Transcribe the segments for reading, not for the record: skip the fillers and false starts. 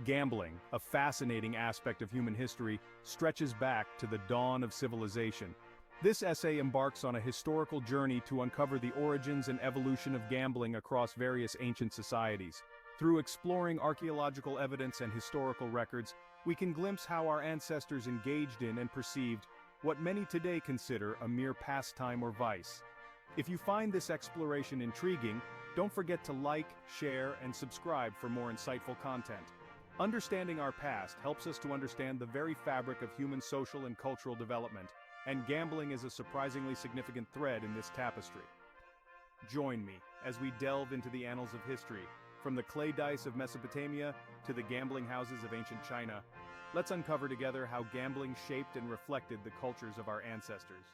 Gambling, a fascinating aspect of human history, stretches back to the dawn of civilization. This essay embarks on a historical journey to uncover the origins and evolution of gambling across various ancient societies. Through exploring archaeological evidence and historical records, we can glimpse how our ancestors engaged in and perceived what many today consider a mere pastime or vice. If you find this exploration intriguing, don't forget to like, share, and subscribe for more insightful content. Understanding our past helps us to understand the very fabric of human social and cultural development, and gambling is a surprisingly significant thread in this tapestry. Join me as we delve into the annals of history, from the clay dice of Mesopotamia to the gambling houses of ancient China. Let's uncover together how gambling shaped and reflected the cultures of our ancestors.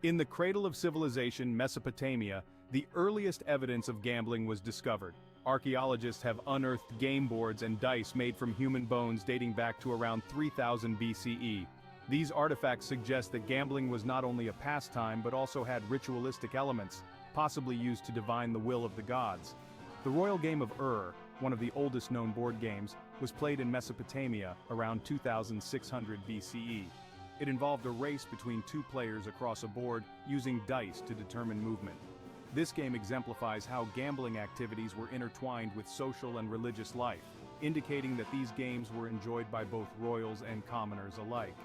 In the cradle of civilization, Mesopotamia, the earliest evidence of gambling was discovered. Archaeologists have unearthed game boards and dice made from human bones dating back to around 3000 BCE. These artifacts suggest that gambling was not only a pastime but also had ritualistic elements, possibly used to divine the will of the gods. The royal game of one of the oldest known board games, was played in Mesopotamia around 2600 BCE. It involved a race between two players across a board using dice to determine movement. This game exemplifies how gambling activities were intertwined with social and religious life, indicating that these games were enjoyed by both royals and commoners alike.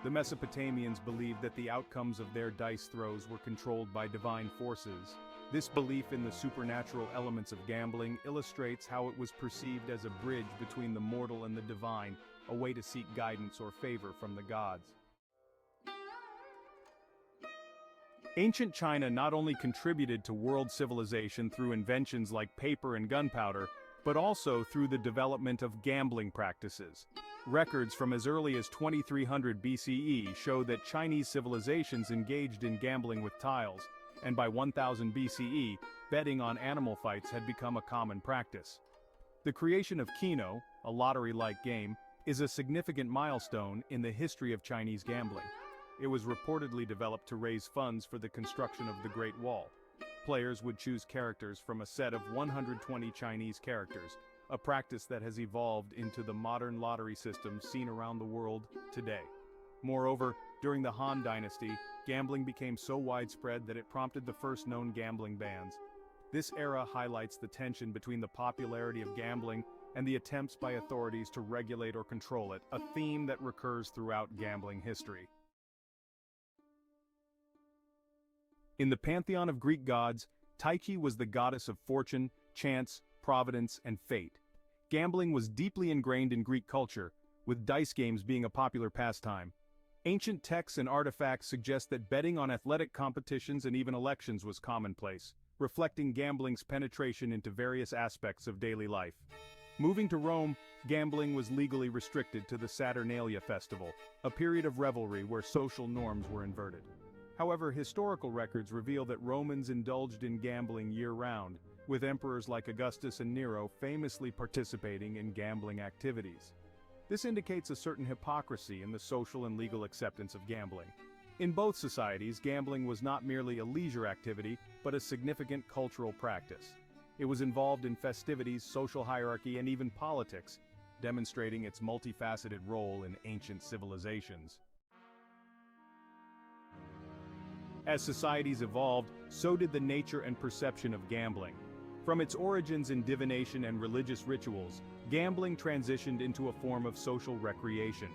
The Mesopotamians believed that the outcomes of their dice throws were controlled by divine forces. This belief in the supernatural elements of gambling illustrates how it was perceived as a bridge between the mortal and the divine, a way to seek guidance or favor from the gods. Ancient China not only contributed to world civilization through inventions like paper and gunpowder, but also through the development of gambling practices. Records from as early as 2300 BCE show that Chinese civilizations engaged in gambling with tiles, and by 1000 BCE, betting on animal fights had become a common practice. The creation of Keno, a lottery-like game, is a significant milestone in the history of Chinese gambling. It was reportedly developed to raise funds for the construction of the Great Wall. Players would choose characters from a set of 120 Chinese characters, a practice that has evolved into the modern lottery system seen around the world today. Moreover, during the Han Dynasty, gambling became so widespread that it prompted the first known gambling bans. This era highlights the tension between the popularity of gambling and the attempts by authorities to regulate or control it, a theme that recurs throughout gambling history. In the pantheon of Greek gods, Tyche was the goddess of fortune, chance, providence, and fate. Gambling was deeply ingrained in Greek culture, with dice games being a popular pastime. Ancient texts and artifacts suggest that betting on athletic competitions and even elections was commonplace, reflecting gambling's penetration into various aspects of daily life. Moving to Rome, gambling was legally restricted to the Saturnalia festival, a period of revelry where social norms were inverted. However, historical records reveal that Romans indulged in gambling year-round, with emperors like Augustus and Nero famously participating in gambling activities. This indicates a certain hypocrisy in the social and legal acceptance of gambling. In both societies, gambling was not merely a leisure activity, but a significant cultural practice. It was involved in festivities, social hierarchy, and even politics, demonstrating its multifaceted role in ancient civilizations. As societies evolved, so did the nature and perception of gambling. From its origins in divination and religious rituals, gambling transitioned into a form of social recreation.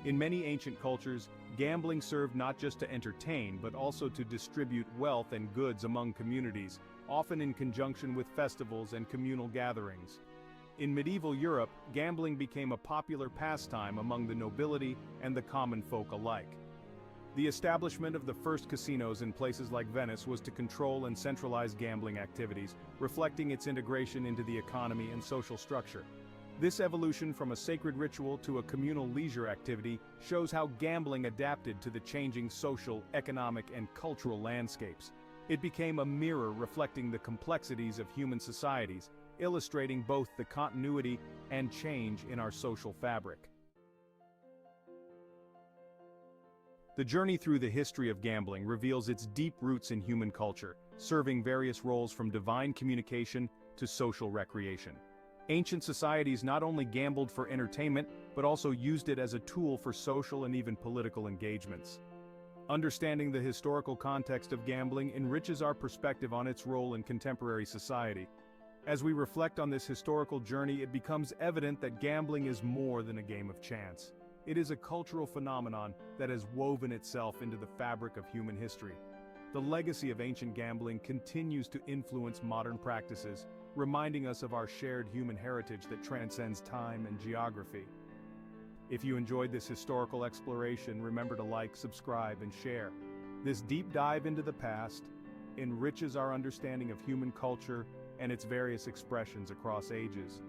In many ancient cultures, gambling served not just to entertain but also to distribute wealth and goods among communities, often in conjunction with festivals and communal gatherings. In medieval Europe, gambling became a popular pastime among the nobility and the common folk alike. The establishment of the first casinos in places like Venice was to control and centralize gambling activities, reflecting its integration into the economy and social structure. This evolution from a sacred ritual to a communal leisure activity shows how gambling adapted to the changing social, economic, and cultural landscapes. It became a mirror reflecting the complexities of human societies, illustrating both the continuity and change in our social fabric. The journey through the history of gambling reveals its deep roots in human culture, serving various roles from divine communication to social recreation. Ancient societies not only gambled for entertainment, but also used it as a tool for social and even political engagements. Understanding the historical context of gambling enriches our perspective on its role in contemporary society. As we reflect on this historical journey, it becomes evident that gambling is more than a game of chance. It is a cultural phenomenon that has woven itself into the fabric of human history. The legacy of ancient gambling continues to influence modern practices, reminding us of our shared human heritage that transcends time and geography. If you enjoyed this historical exploration, remember to like, subscribe, and share. This deep dive into the past enriches our understanding of human culture and its various expressions across ages.